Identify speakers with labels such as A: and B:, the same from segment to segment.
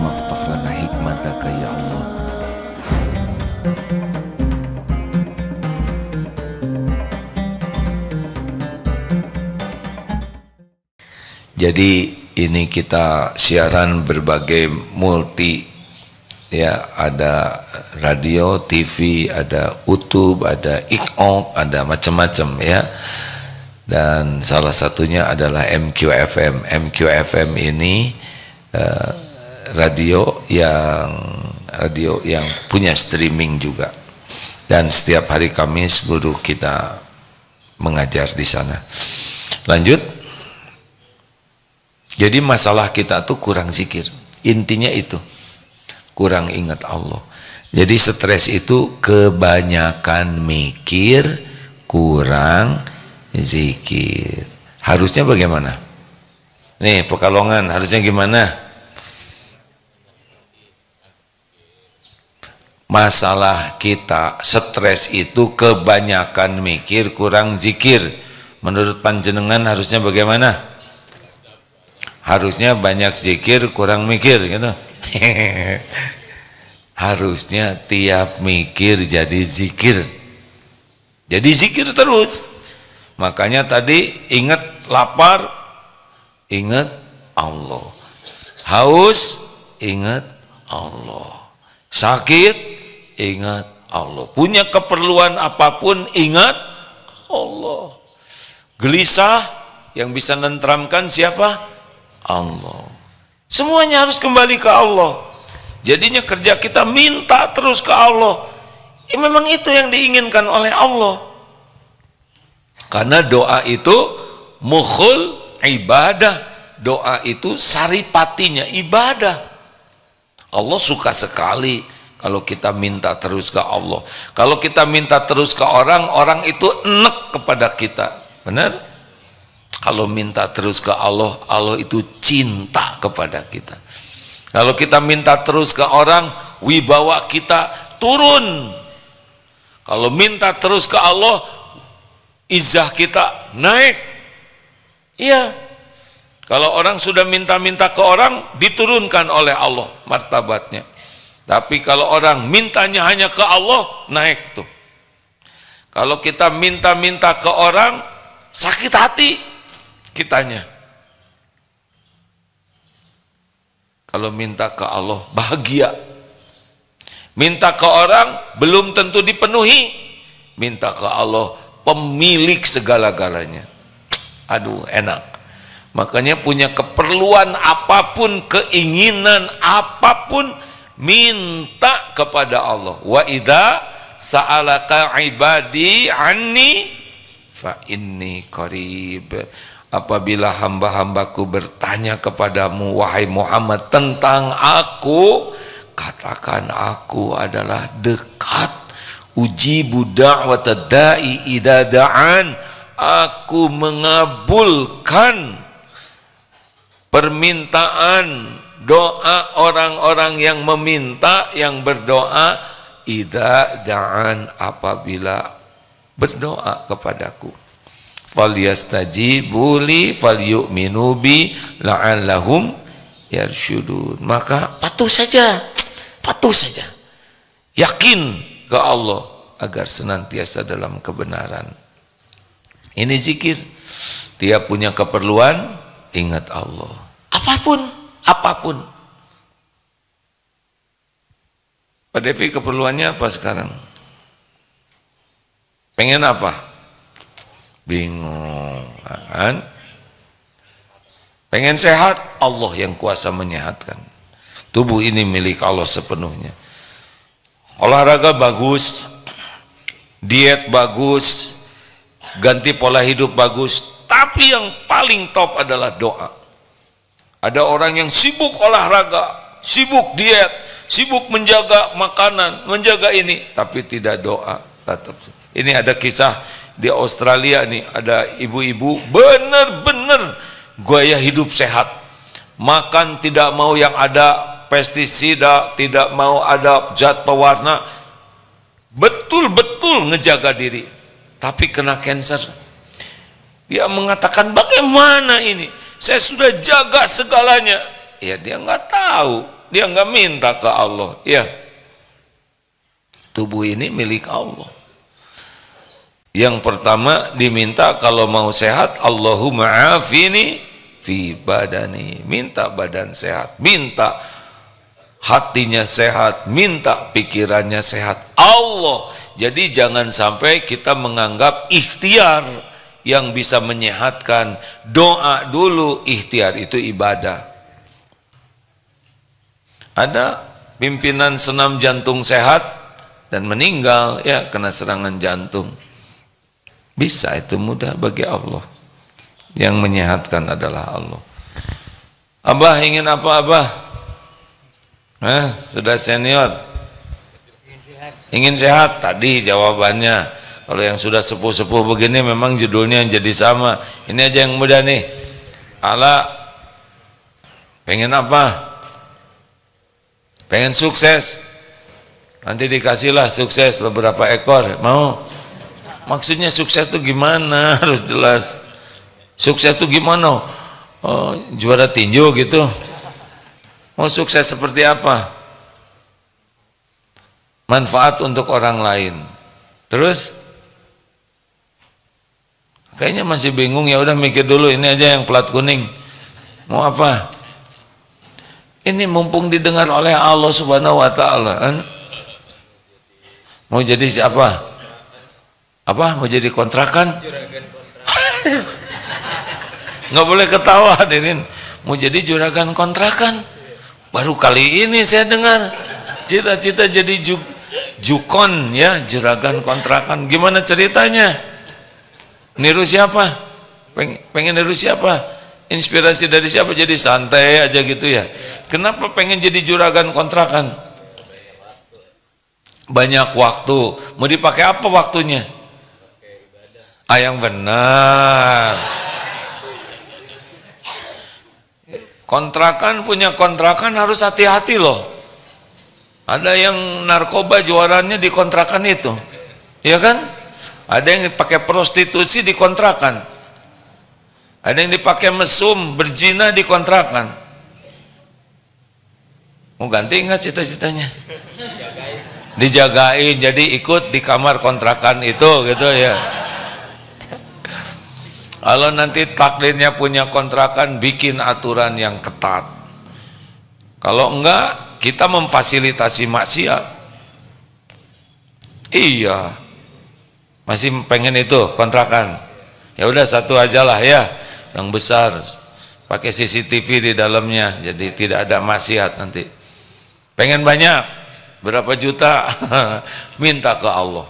A: Allahumma aftah lana hikmataka ya Allah. Jadi ini kita siaran berbagai multi, ya, ada radio, TV, ada YouTube, ada IKOK, ada macam-macam, ya. Dan salah satunya adalah MQFM. MQFM ini radio yang punya streaming juga. Dan setiap hari Kamis guru kita mengajar di sana. Lanjut. Jadi masalah kita tuh kurang zikir. Intinya itu. Kurang ingat Allah. Jadi stres itu kebanyakan mikir, kurang zikir. Harusnya bagaimana? Nih, Pekalongan harusnya gimana? Masalah kita stres itu kebanyakan mikir, kurang zikir. Menurut panjenengan harusnya bagaimana? Harusnya banyak zikir, kurang mikir, gitu. Harusnya tiap mikir jadi zikir. Jadi zikir terus. Makanya tadi ingat lapar, ingat Allah. Haus, ingat Allah. Sakit, ingat Allah. Punya keperluan apapun, ingat Allah. Gelisah, yang bisa nentramkan siapa? Allah. Semuanya harus kembali ke Allah. Jadinya kerja kita minta terus ke Allah. Ya, memang itu yang diinginkan oleh Allah. Karena doa itu mukhul ibadah. Doa itu saripatinya ibadah. Allah suka sekali kalau kita minta terus ke Allah. Kalau kita minta terus ke orang, orang itu enek kepada kita. Benar? Kalau minta terus ke Allah, Allah itu cinta kepada kita. Kalau kita minta terus ke orang, wibawa kita turun. Kalau minta terus ke Allah, izzah kita naik. Iya. Kalau orang sudah minta-minta ke orang, diturunkan oleh Allah martabatnya. Tapi kalau orang mintanya hanya ke Allah, naik tuh. Kalau kita minta-minta ke orang, sakit hati kitanya. Kalau minta ke Allah, bahagia. Minta ke orang belum tentu dipenuhi. Minta ke Allah, pemilik segala-galanya. Aduh, enak. Makanya punya keperluan apapun, keinginan apapun, minta kepada Allah. Wa idza sa'alaka ibadi anni fa inni qarib. Apabila hamba-hambaku bertanya kepadamu, wahai Muhammad, tentang aku, katakan aku adalah dekat. Ujibu da'watad da'i idza da'an. Aku mengabulkan permintaan doa orang-orang yang meminta, yang berdoa, idza da'an, apabila berdoa kepadaku. Falyastajibu li falyu'minu bi la'allahum yarsyudun. Maka patuh saja, yakin ke Allah agar senantiasa dalam kebenaran. Ini zikir. Tiap punya keperluan, ingat Allah. Apapun. Pak Devi keperluannya apa sekarang? Pengen apa? Bingung, kan? Pengen sehat, Allah yang kuasa menyehatkan. Tubuh ini milik Allah sepenuhnya. Olahraga bagus, diet bagus, ganti pola hidup bagus, tapi yang paling top adalah doa. Ada orang yang sibuk olahraga, sibuk diet, sibuk menjaga makanan, menjaga ini, tapi tidak doa. Ini ada kisah di Australia nih, ada ibu-ibu benar-benar gaya hidup sehat, makan tidak mau yang ada pestisida, tidak mau ada zat pewarna, betul-betul ngejaga diri, tapi kena cancer. Dia mengatakan, bagaimana ini? Saya sudah jaga segalanya. Ya dia nggak tahu dia nggak minta ke Allah. Ya, tubuh ini milik Allah. Yang pertama diminta kalau mau sehat, Allahumma afini fi badani, minta badan sehat, minta hatinya sehat, minta pikirannya sehat. Allah. Jadi jangan sampai kita menganggap ikhtiar yang bisa menyehatkan, doa dulu, ikhtiar itu ibadah. Ada pimpinan senam jantung sehat dan meninggal ya kena serangan jantung. Bisa, itu mudah bagi Allah. Yang menyehatkan adalah Allah. Abah ingin apa Abah? Sudah senior. Ingin sehat, tadi jawabannya. Kalau yang sudah sepuh-sepuh begini memang judulnya yang jadi sama. Ini aja yang mudah nih. Ala pengen apa? Pengen sukses. Nanti dikasihlah sukses beberapa ekor. Mau? Maksudnya sukses itu gimana? Harus jelas. Sukses itu gimana? Oh, juara tinju gitu. Mau sukses seperti apa? Manfaat untuk orang lain. Terus kayaknya masih bingung, ya udah mikir dulu, ini aja yang plat kuning. Mau apa? Ini mumpung didengar oleh Allah Subhanahu wa taala. Mau jadi siapa? Apa? Mau jadi kontrakan? Nggak boleh ketawa hadirin. Mau jadi juragan kontrakan? Baru kali ini saya dengar. Cita-cita jadi jukon ya, juragan kontrakan. Gimana ceritanya? Niru siapa? Pengen niru siapa? Inspirasi dari siapa? Jadi santai aja gitu ya. Kenapa pengen jadi juragan kontrakan? Banyak waktu. Mau dipakai apa waktunya? Yang benar. Kontrakan, punya kontrakan harus hati-hati loh. Ada yang narkoba juarannya di kontrakan itu, ya kan? Ada yang dipakai prostitusi di kontrakan, ada yang dipakai mesum berzina di kontrakan. Mau ganti nggak cita-citanya? Dijagain, jadi ikut di kamar kontrakan itu gitu ya. Kalau nanti takdirnya punya kontrakan, bikin aturan yang ketat. Kalau enggak, kita memfasilitasi maksiat. Iya, masih pengen itu kontrakan. Ya udah satu aja lah ya, yang besar, pakai CCTV di dalamnya, jadi tidak ada maksiat nanti. Pengen banyak, berapa juta? Minta ke Allah.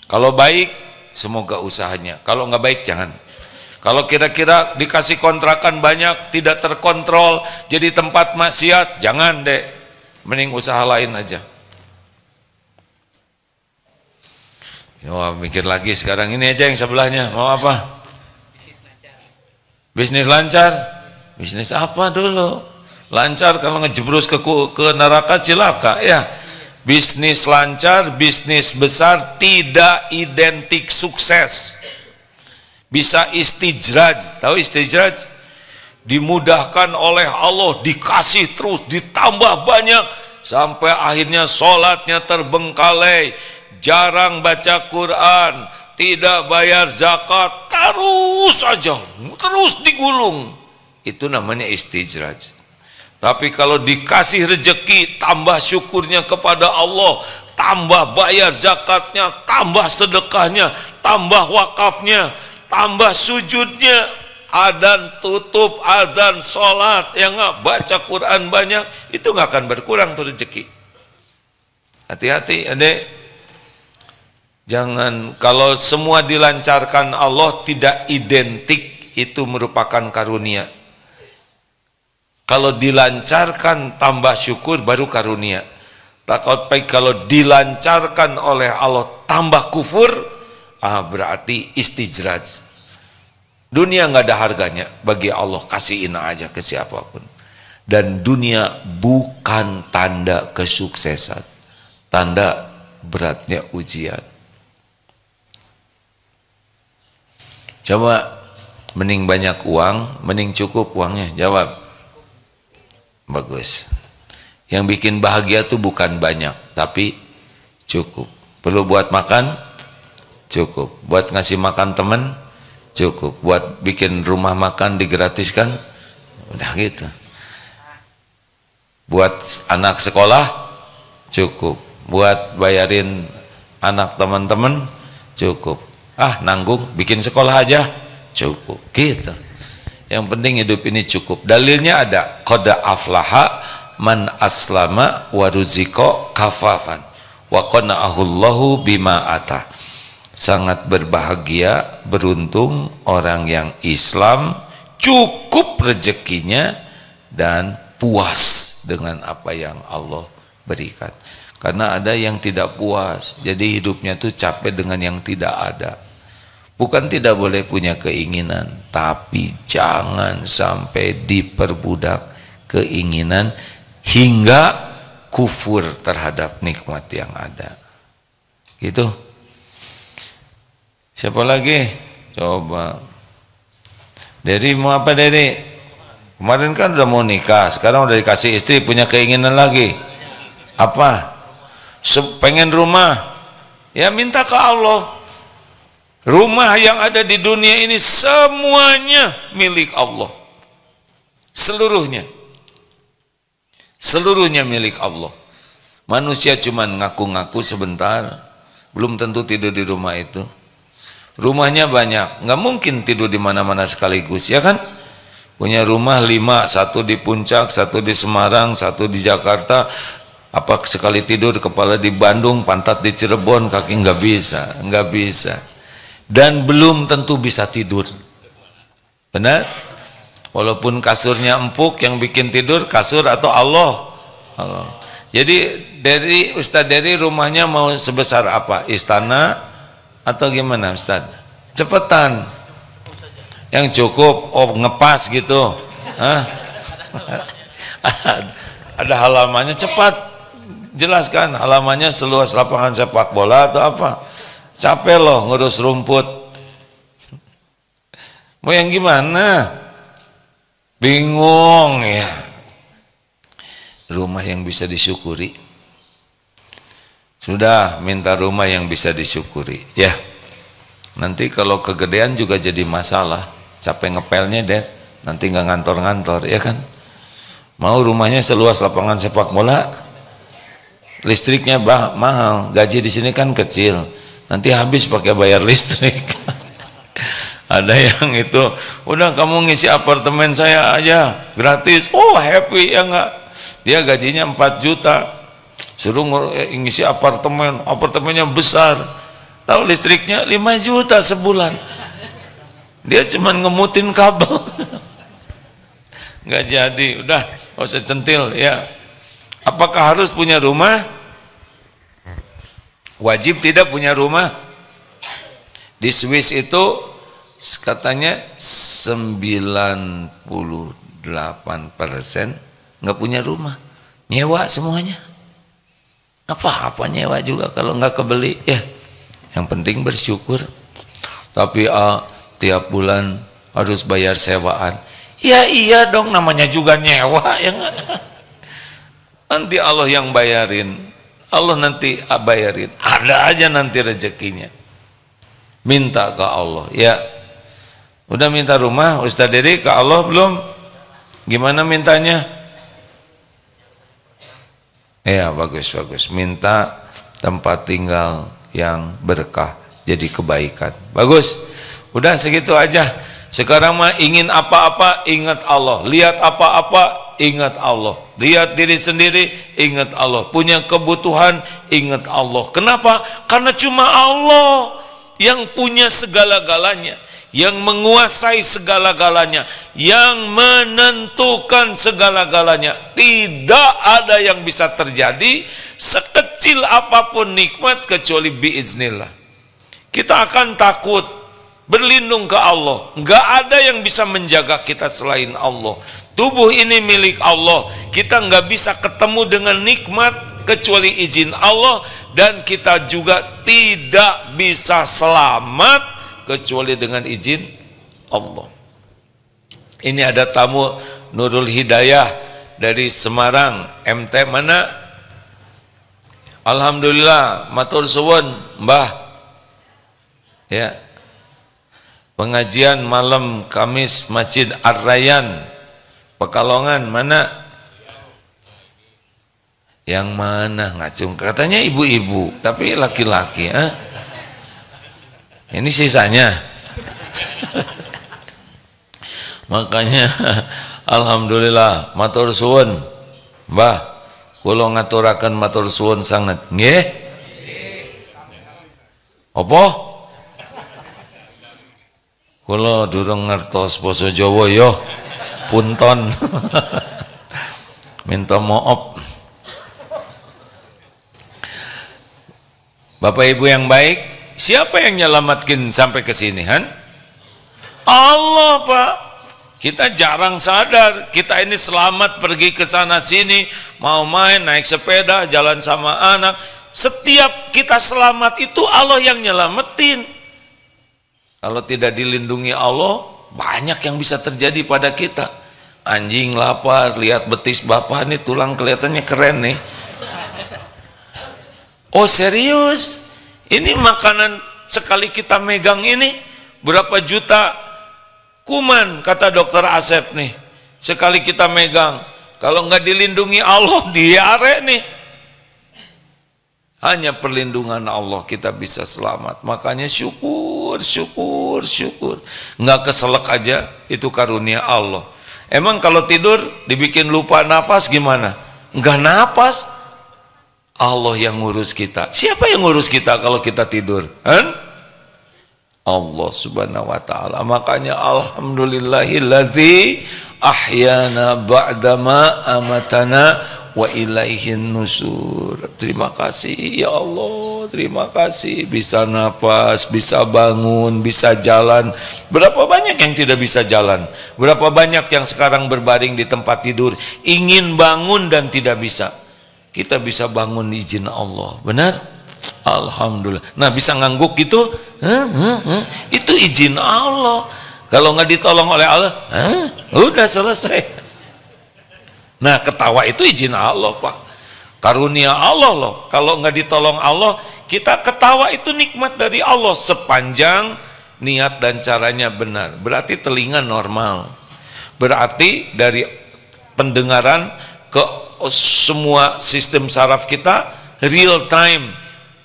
A: Kalau baik, semoga usahanya. Kalau nggak baik, jangan. Kalau kira-kira dikasih kontrakan banyak, tidak terkontrol, jadi tempat maksiat, jangan deh. Mending usaha lain aja. Wah, mikir lagi sekarang. Ini aja yang sebelahnya. Mau apa? Bisnis lancar. Bisnis apa dulu? Lancar kalau ngejebrus ke neraka cilaka ya. Bisnis lancar, bisnis besar tidak identik sukses. Bisa istijraj, tahu istijraj? Dimudahkan oleh Allah, dikasih terus, ditambah banyak, sampai akhirnya sholatnya terbengkalai, jarang baca Quran, tidak bayar zakat, terus saja, terus digulung. Itu namanya istijraj. Tapi kalau dikasih rezeki, tambah syukurnya kepada Allah, tambah bayar zakatnya, tambah sedekahnya, tambah wakafnya, tambah sujudnya, adan tutup, azan, sholat, yang nggak baca Quran banyak, itu nggak akan berkurang tuh rezeki. Hati-hati adek, jangan, kalau semua dilancarkan Allah tidak identik itu merupakan karunia. Kalau dilancarkan tambah syukur baru karunia. Tapi kalau dilancarkan oleh Allah tambah kufur, berarti istijraj. Dunia nggak ada harganya bagi Allah, kasihin aja ke siapapun. Dan dunia bukan tanda kesuksesan, tanda beratnya ujian. Coba, mending banyak uang, mending cukup uangnya? Jawab. Bagus. Yang bikin bahagia tuh bukan banyak, tapi cukup. Perlu buat makan, cukup. Buat ngasih makan teman, cukup. Buat bikin rumah makan digratiskan, udah gitu. Buat anak sekolah, cukup. Buat bayarin anak teman-teman, cukup. Nanggung, bikin sekolah aja, cukup. Gitu. Yang penting hidup ini cukup. Dalilnya ada, qad aflaha man aslama wa ruziko kafafan wa qana'ahullahu bima ata. Sangat berbahagia, beruntung orang yang Islam, cukup rezekinya dan puas dengan apa yang Allah berikan. Karena ada yang tidak puas, jadi hidupnya tuh capek dengan yang tidak ada. Bukan tidak boleh punya keinginan, tapi jangan sampai diperbudak keinginan hingga kufur terhadap nikmat yang ada. Gitu. Siapa lagi? Coba. Dari mau apa dari? Kemarin kan udah mau nikah, sekarang udah dikasih istri, punya keinginan lagi. Apa? Pengen rumah. Ya minta ke Allah. Rumah yang ada di dunia ini semuanya milik Allah. Seluruhnya. Seluruhnya milik Allah. Manusia cuma ngaku-ngaku sebentar, belum tentu tidur di rumah itu. Rumahnya banyak, nggak mungkin tidur di mana-mana sekaligus, ya kan? Punya rumah 5, satu di Puncak, satu di Semarang, satu di Jakarta. Apa sekali tidur kepala di Bandung, pantat di Cirebon, kaki nggak bisa, nggak bisa. Dan belum tentu bisa tidur. Benar? Walaupun kasurnya empuk, yang bikin tidur kasur atau Allah. Allah. Jadi dari Ustadz dari rumahnya mau sebesar apa? Istana atau gimana Ustadz? Cepetan. Yang cukup, ngepas gitu. Ada halamannya, cepat. Jelaskan halamannya seluas lapangan sepak bola atau apa? Capek loh ngurus rumput. Mau yang gimana? Bingung ya. Rumah yang bisa disyukuri. Sudah minta rumah yang bisa disyukuri. Ya. Nanti kalau kegedean juga jadi masalah. Capek ngepelnya deh. Nanti nggak ngantor-ngantor, ya kan? Mau rumahnya seluas lapangan sepak bola? Listriknya mahal, gaji di sini kan kecil, nanti habis pakai bayar listrik. Ada yang itu, udah kamu ngisi apartemen saya aja gratis, happy ya enggak? Dia gajinya 4 juta, suruh ngisi apartemennya besar, tahu listriknya 5 juta sebulan. Dia cuman ngemutin kabel, nggak jadi, udah nggak usah centil ya. Apakah harus punya rumah? Wajib tidak punya rumah? Di Swiss itu katanya 98% nggak punya rumah, nyewa semuanya. Apa-apa nyewa juga kalau nggak kebeli ya. Yang penting bersyukur. Tapi tiap bulan harus bayar sewaan. Ya iya dong, namanya juga nyewa ya nggak? Nanti Allah yang bayarin, Allah nanti bayarin, ada aja nanti rezekinya. Minta ke Allah ya. Udah minta rumah Ustadz Dery ke Allah belum? Gimana mintanya? Ya bagus, minta tempat tinggal yang berkah, jadi kebaikan. Bagus, udah segitu aja. Sekarang mah ingin apa-apa ingat Allah, lihat apa-apa ingat Allah, lihat diri sendiri ingat Allah, punya kebutuhan ingat Allah. Kenapa? Karena cuma Allah yang punya segala-galanya, yang menguasai segala-galanya, yang menentukan segala-galanya. Tidak ada yang bisa terjadi sekecil apapun nikmat kecuali biiznillah. Kita akan takut berlindung ke Allah. Enggak ada yang bisa menjaga kita selain Allah. Tubuh ini milik Allah. Kita enggak bisa ketemu dengan nikmat kecuali izin Allah, dan kita juga tidak bisa selamat kecuali dengan izin Allah. Ini ada tamu Nurul Hidayah dari Semarang. MT mana? Alhamdulillah, matur suwun Mbah. Ya. Pengajian malam Kamis Masjid Ar-Rayyan Pekalongan mana? Yang mana ngacung? Katanya ibu-ibu, tapi laki-laki. Ini sisanya. Makanya alhamdulillah matur suwun Mbah, kula ngaturaken matur suwun sanget. Nggih? Apa? Kula durung ngertos basa Jawa ya. Punton. Minta maaf. Bapak Ibu yang baik, siapa yang nyelamatkin sampai ke sini, Han? Allah, Pak. Kita jarang sadar, kita ini selamat pergi ke sana sini, mau main, naik sepeda, jalan sama anak. Setiap kita selamat itu Allah yang nyelamatin. Kalau tidak dilindungi Allah, banyak yang bisa terjadi pada kita. Anjing lapar, lihat betis bapak nih, tulang kelihatannya keren nih. Oh serius? Ini makanan sekali kita megang ini berapa juta kuman, kata dokter Asep nih. Sekali kita megang, kalau nggak dilindungi Allah, diare nih. Hanya perlindungan Allah kita bisa selamat. Makanya syukur, syukur, syukur. Nggak keselak aja, itu karunia Allah. Emang kalau tidur dibikin lupa nafas gimana? Nggak nafas. Allah yang ngurus kita. Siapa yang ngurus kita kalau kita tidur? Allah subhanahu wa ta'ala. Makanya alhamdulillahilladzi ahyana ba'dama amatana wa ilaihin nusur. Terima kasih ya Allah, terima kasih bisa napas, bisa bangun, bisa jalan. Berapa banyak yang tidak bisa jalan? Berapa banyak yang sekarang berbaring di tempat tidur ingin bangun dan tidak bisa? Kita bisa bangun izin Allah, benar? Alhamdulillah. Nah bisa ngangguk gitu, itu izin Allah. Kalau nggak ditolong oleh Allah, udah selesai. Nah ketawa itu izin Allah, Pak. Karunia Allah loh. Kalau nggak ditolong Allah, kita ketawa itu nikmat dari Allah sepanjang niat dan caranya benar. Berarti telinga normal. Berarti dari pendengaran ke semua sistem saraf kita real time,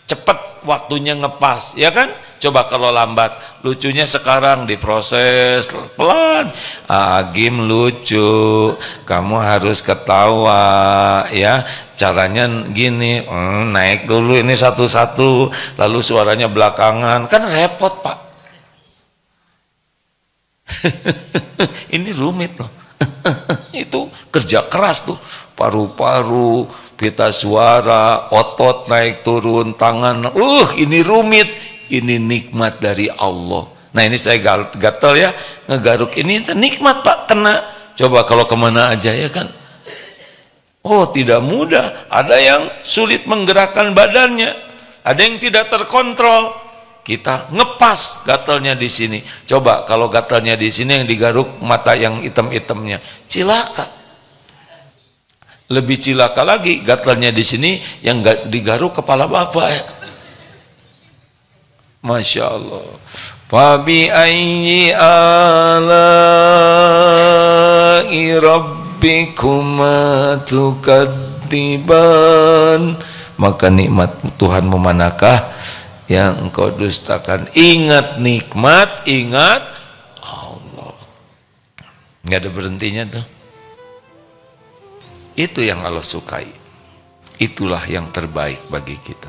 A: cepat waktunya ngepas, ya kan? Coba kalau lambat, lucunya sekarang diproses pelan. Agim lucu, kamu harus ketawa, ya. Caranya gini, naik dulu ini satu-satu, lalu suaranya belakangan, kan repot Pak. Ini rumit loh. Itu kerja keras tuh, paru-paru, pita suara, otot naik turun, tangan, ini rumit. Ini nikmat dari Allah. Nah ini saya gatel ya, ngegaruk ini nikmat Pak, kena. Coba kalau kemana aja ya kan. Oh tidak mudah, ada yang sulit menggerakkan badannya, ada yang tidak terkontrol. Kita ngepas gatelnya di sini. Coba kalau gatelnya di sini yang digaruk mata yang hitam-hitamnya, cilaka. Lebih cilaka lagi gatelnya di sini yang digaruk kepala bapak ya. Masya Allah. Fabi ayyi ala'i rabbikuma tukadziban. Maka nikmat Tuhan memanakah yang engkau dustakan? Ingat nikmat, ingat Allah. Nggak ada berhentinya tuh. Itu yang Allah sukai. Itulah yang terbaik bagi kita.